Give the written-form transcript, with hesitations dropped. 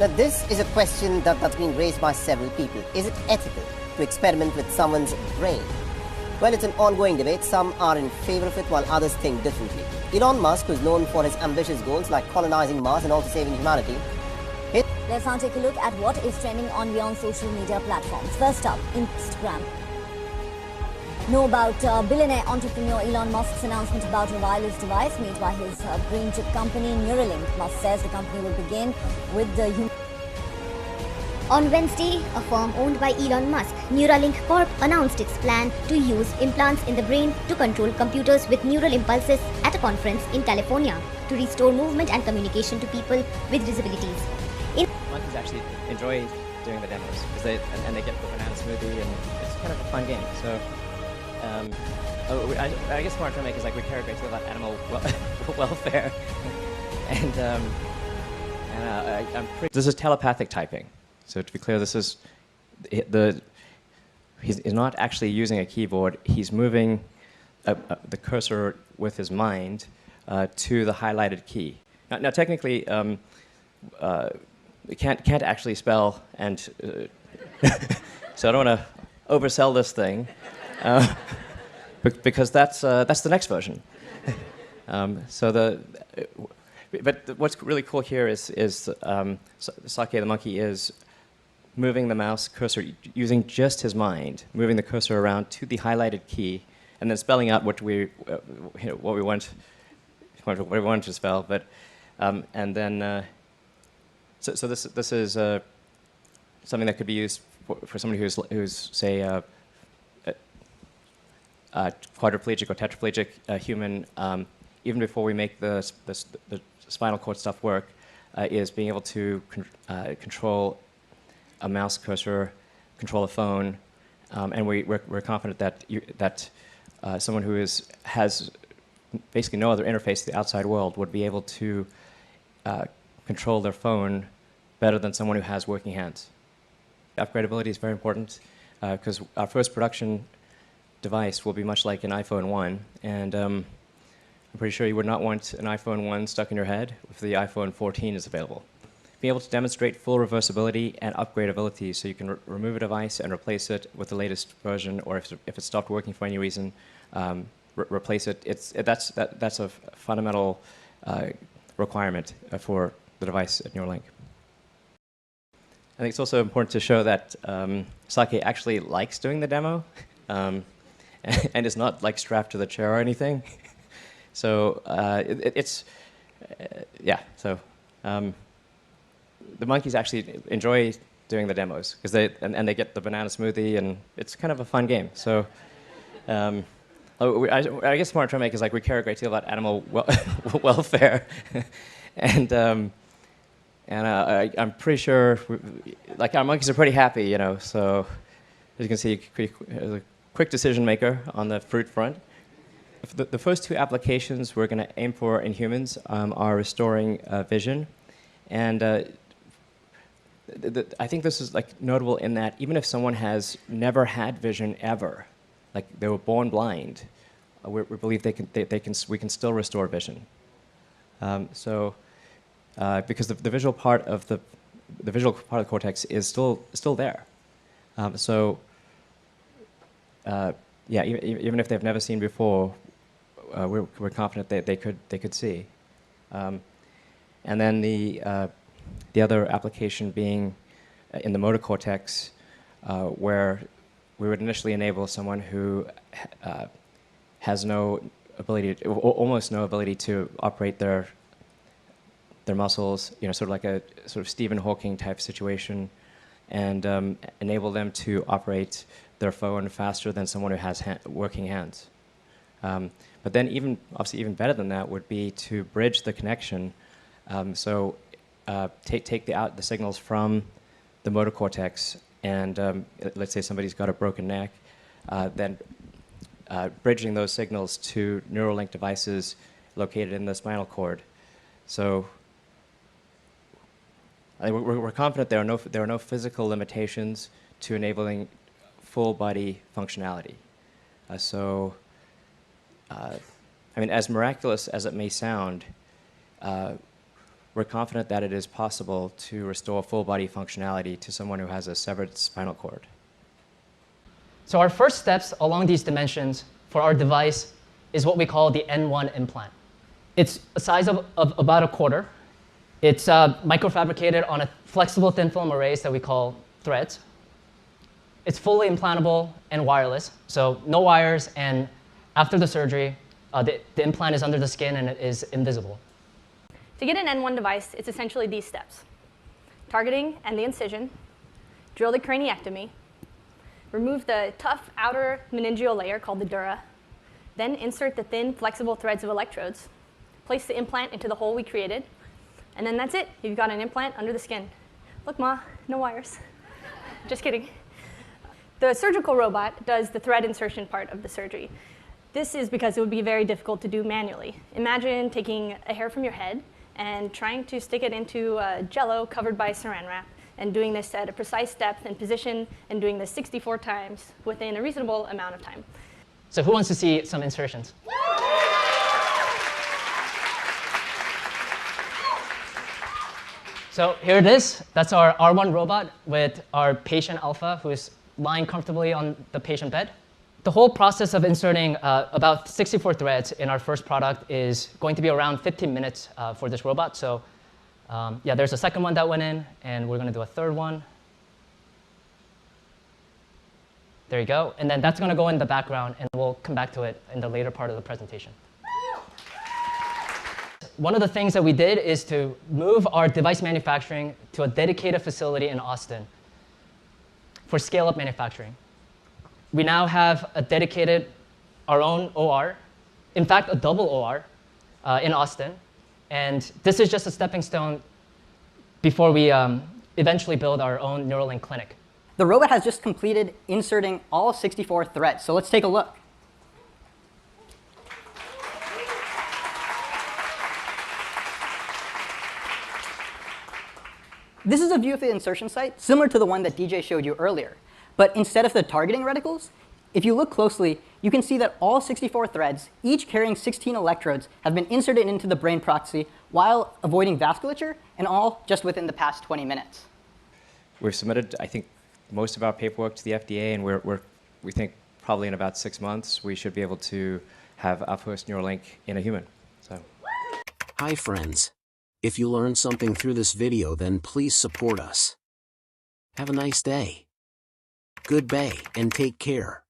Now, this is a question that's been raised by several people. Is it ethical to experiment with someone's brain? Well, it's an ongoing debate. Some are in favor of it, while others think differently. Elon Musk, who's known for his ambitious goals like colonizing Mars and also saving humanity. Let's now take a look at what is trending on beyond social media platforms. First up, Instagram. Know about billionaire entrepreneur Elon Musk's announcement about a wireless device made by his brain chip company Neuralink. Musk says the company will begin with the human. On Wednesday, a firm owned by Elon Musk, Neuralink Corp, announced its plan to use implants in the brain to control computers with neural impulses at a conference in California to restore movement and communication to people with disabilities. Monkeys actually enjoy doing the demos because they get the banana smoothie, and it's kind of a fun game. So, I guess what I'm trying to make is like we care a great deal about animal welfare, and I'm pretty. This is telepathic typing. So to be clear, this is he's not actually using a keyboard. He's moving the cursor with his mind to the highlighted key. Now technically, can't actually spell, and so I don't want to oversell this thing, because that's the next version. But what's really cool here is Sake the monkey is moving the mouse cursor using just his mind, moving the cursor around to the highlighted key, and then spelling out what we want to spell. But and then so this is something that could be used for somebody who's say quadriplegic or tetraplegic human. Even before we make the spinal cord stuff work, is being able to control a mouse cursor, control a phone, and we're confident that someone who has basically no other interface to the outside world would be able to control their phone better than someone who has working hands. Upgradability is very important because our first production device will be much like an iPhone 1, and I'm pretty sure you would not want an iPhone 1 stuck in your head if the iPhone 14 is available. Being able to demonstrate full reversibility and upgradability, so you can remove a device and replace it with the latest version, or if it stopped working for any reason, replace it. That's a fundamental requirement for the device at Neuralink. I think it's also important to show that Sake actually likes doing the demo, and is not like strapped to the chair or anything. So So the monkeys actually enjoy doing the demos because they get the banana smoothie, and it's kind of a fun game. So I guess what I'm trying to make is like we care a great deal about animal welfare, and I'm pretty sure like our monkeys are pretty happy, you know. So as you can see, a quick decision maker on the fruit front. The first two applications we're going to aim for in humans are restoring vision, and I think this is like notable in that even if someone has never had vision ever, like they were born blind, we believe we can still restore vision. Because the visual part of the cortex is still there. Even if they've never seen before, we're confident that they could see. And then the other application being in the motor cortex, where we would initially enable someone who has no ability, almost no ability to operate their muscles, you know, sort of like a sort of Stephen Hawking type situation, and enable them to operate their phone faster than someone who has working hands. But then obviously even better than that would be to bridge the connection. Take the signals from the motor cortex, and let's say somebody's got a broken neck, then bridging those signals to Neuralink devices located in the spinal cord. So we're confident there are no physical limitations to enabling full body functionality. I mean, as miraculous as it may sound, we're confident that it is possible to restore full body functionality to someone who has a severed spinal cord. So our first steps along these dimensions for our device is what we call the N1 implant. It's a size of about a quarter. It's microfabricated on a flexible thin film arrays that we call threads. It's fully implantable and wireless, so no wires, and after the surgery, the implant is under the skin and it is invisible. To get an N1 device, it's essentially these steps: targeting and the incision, drill the craniectomy, remove the tough outer meningeal layer called the dura, then insert the thin, flexible threads of electrodes, place the implant into the hole we created, and then that's it. You've got an implant under the skin. Look, Ma, no wires. Just kidding. The surgical robot does the thread insertion part of the surgery. This is because it would be very difficult to do manually. Imagine taking a hair from your head and trying to stick it into Jell-O covered by saran wrap, and doing this at a precise depth and position, and doing this 64 times within a reasonable amount of time. So who wants to see some insertions? So here it is. That's our R1 robot with our patient Alpha, who is lying comfortably on the patient bed. The whole process of inserting about 64 threads in our first product is going to be around 15 minutes for this robot. So yeah, there's a second one that went in, and we're going to do a third one. There you go. And then that's going to go in the background, and we'll come back to it in the later part of the presentation. One of the things that we did is to move our device manufacturing to a dedicated facility in Austin for scale-up manufacturing. We now have a dedicated, our own OR, in fact, a double OR in Austin. And this is just a stepping stone before we eventually build our own Neuralink clinic. The robot has just completed inserting all 64 threads, so let's take a look. This is a view of the insertion site, similar to the one that DJ showed you earlier. But instead of the targeting reticles, if you look closely, you can see that all 64 threads, each carrying 16 electrodes, have been inserted into the brain proxy while avoiding vasculature, and all just within the past 20 minutes. We've submitted, I think, most of our paperwork to the FDA, and we think probably in about 6 months we should be able to have our first Neuralink in a human. So. Hi friends. If you learned something through this video, then please support us. Have a nice day. Goodbye and take care.